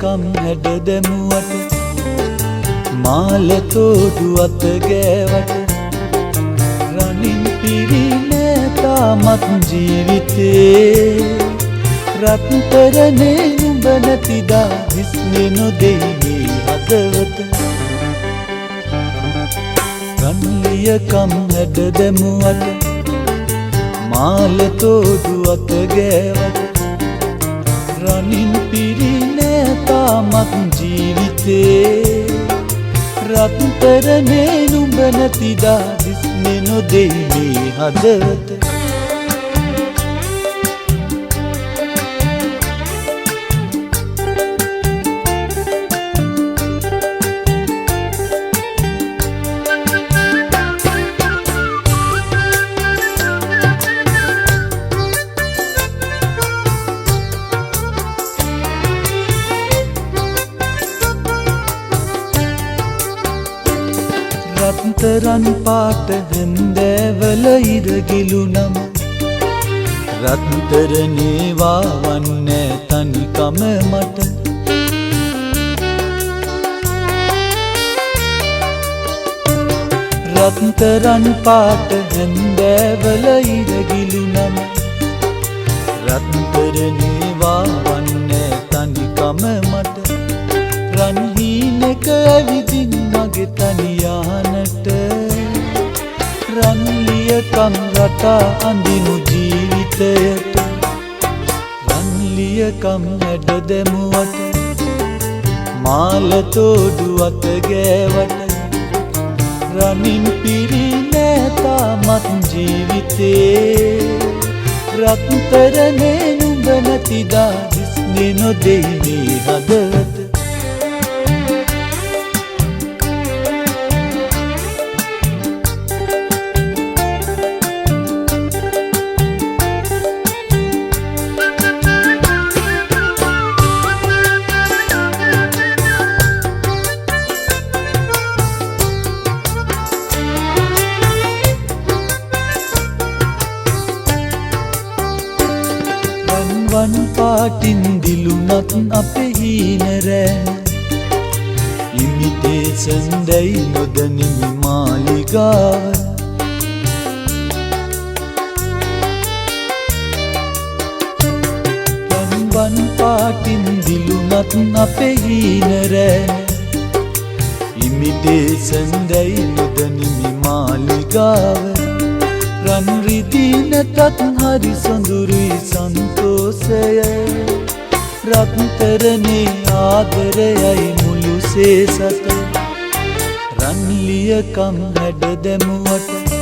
රන්ලියකම් හැඩ දැමුවට මාලතෝඩු අත ගෑවට රනින් පිරිනෑ තාමත් ජීවිතේ රත්තරනේ නුඹ නැතිදා විස්නේ නොදෙයි මේ හදවත රන්ලියකම් හැඩ දැමුවට මාලතෝඩු අත ගෑවට රනින් පිරිනෑ තාමත් ජීවිතේ රත්තරනේ නුඹ නැතිදා විස්නේ නොදෙයි මේ හදවත රත්තරන් පාට හැන්දෑවල ඉරගිලුනම රත්තරනේ වාවන්නේ තනිකම මට රත්තරන් පාට හැන්දෑවල ඉරගිලුනම රත්තරනේ වාවන්නේ තනිකම මට රන්හීනක ඇවිදින් මගේ තනියානට රන්ලියකම් රටා අඳිනු ජීවිතයට රන්ලියකම් හැඩ දැමුවට මාලතෝඩු අත ගෑවට රනින් පිරිනෑ තාමත් ජීවිතේ රත්තරනේ නුඹ නැතිදා විස්නේ නොදෙයි මේ හදවත වන් පාටින් දිලුනත් අපේ හීන රෑ ඉමිටේෂන් දැයි නොදනිමි මාලිගාව වන් පාටින් දිලුනත් අපේ හීන රෑ ඉමිටේෂන් දැයි නොදනිමි මාලිගාව රන් රිදී නැතත් හරි සොඳුරුයි සන්තෝෂය රත්තරනේ ආදරයයි මුළු සේසත රන්ලියකම් හැඩ දැමුවට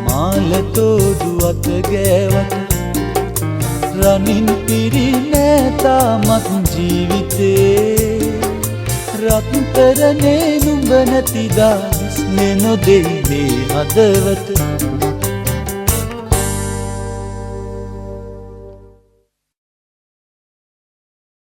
මාලතෝඩු අත ගෑවට රනින් පිරිනෑ තාමත් ජීවිතේ රත්තරනේ නුඹ නැතිදා විස්නේ නොදෙයි මේ හදවත